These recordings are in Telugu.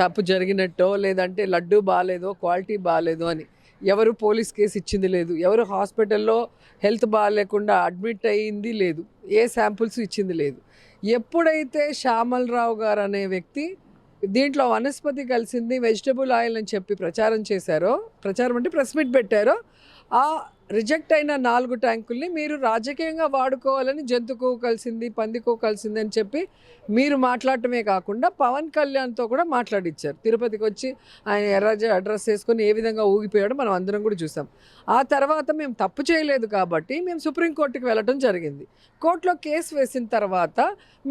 తప్పు జరిగినట్టో లేదంటే లడ్డు బాగాలేదో క్వాలిటీ బాగాలేదు అని ఎవరు పోలీస్ కేసు ఇచ్చింది లేదు, ఎవరు హాస్పిటల్లో హెల్త్ బాగాలేకుండా అడ్మిట్ అయ్యింది లేదు, ఏ శాంపుల్స్ ఇచ్చింది లేదు. ఎప్పుడైతే శ్యామలరావు గారు అనే వ్యక్తి దీంట్లో వనస్పతి కలిసింది వెజిటబుల్ ఆయిల్ అని చెప్పి ప్రచారం చేశారో, ప్రచారం అంటే ప్రెస్ మీట్ పెట్టారో, ఆ రిజెక్ట్ అయిన 4 ట్యాంకుల్ని మీరు రాజకీయంగా వాడుకోవాలని జంతు కొవ్వు కలిసింది, పంది కొవ్వు కలిసింది అని చెప్పి మీరు మాట్లాడటమే కాకుండా పవన్ కళ్యాణ్తో కూడా మాట్లాడిచ్చారు. తిరుపతికి వచ్చి ఆయన ఎర్రజ అడ్రస్ వేసుకొని ఏ విధంగా ఊగిపోయాడో మనం అందరం కూడా చూసాం. ఆ తర్వాత మేము తప్పు చేయలేదు కాబట్టి మేము సుప్రీంకోర్టుకి వెళ్ళటం జరిగింది. కోర్టులో కేసు వేసిన తర్వాత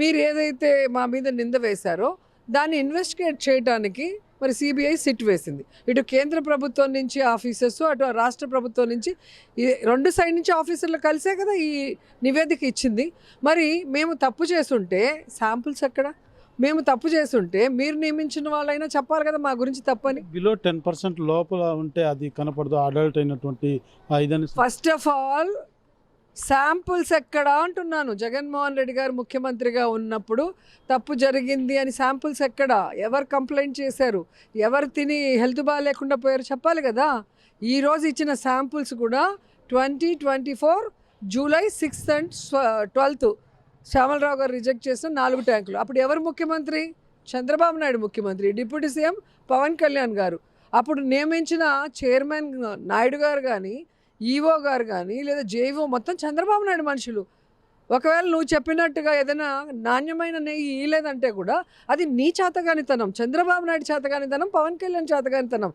మీరు ఏదైతే మా మీద నింద వేశారో దాన్ని ఇన్వెస్టిగేట్ చేయడానికి మరి సిబిఐ సిట్ వేసింది. ఇటు కేంద్ర ప్రభుత్వం నుంచి ఆఫీసర్స్, అటు రాష్ట్ర ప్రభుత్వం నుంచి ఈ 2 సైడ్ నుంచి ఆఫీసర్లు కలిసే కదా ఈ నివేదిక ఇచ్చింది. మరి మేము తప్పు చేస్తుంటే శాంపుల్స్ ఎక్కడ? మేము తప్పు చేస్తుంటే మీరు నియమించిన వాళ్ళైనా చెప్పాలి కదా మా గురించి తప్పని. బిలో 10% లోపల ఉంటే అది కనపడదు, అడల్ట్ అయినటువంటి ఇదని. ఫస్ట్ ఆఫ్ ఆల్ శాంపుల్స్ ఎక్కడా అంటున్నాను. జగన్మోహన్ రెడ్డి గారు ముఖ్యమంత్రిగా ఉన్నప్పుడు తప్పు జరిగింది అని శాంపుల్స్ ఎక్కడా? ఎవరు కంప్లైంట్ చేశారు? ఎవరు తిని హెల్త్ బాగాలేకుండా పోయారు చెప్పాలి కదా. ఈరోజు ఇచ్చిన శాంపుల్స్ కూడా 2024 July 6th and 12th Shyamalarao గారు రిజెక్ట్ చేసిన 4 ట్యాంకులు. అప్పుడు ఎవరు ముఖ్యమంత్రి? చంద్రబాబు నాయుడు ముఖ్యమంత్రి, డిప్యూటీ సీఎం పవన్ కళ్యాణ్ గారు. అప్పుడు నియమించిన చైర్మన్ నాయుడు గారు కానీ, ఈఓ గారు కానీ లేదా జేఈఓ మొత్తం చంద్రబాబు నాయుడు మనుషులు. ఒకవేళ నువ్వు చెప్పినట్టుగా ఏదైనా నాణ్యమైన నెయ్యి ఇయ్యలేదంటే కూడా అది నీ చేతగానితనం, చంద్రబాబు నాయుడు చేతగానితనం, పవన్ కళ్యాణ్ చేతగానితనం.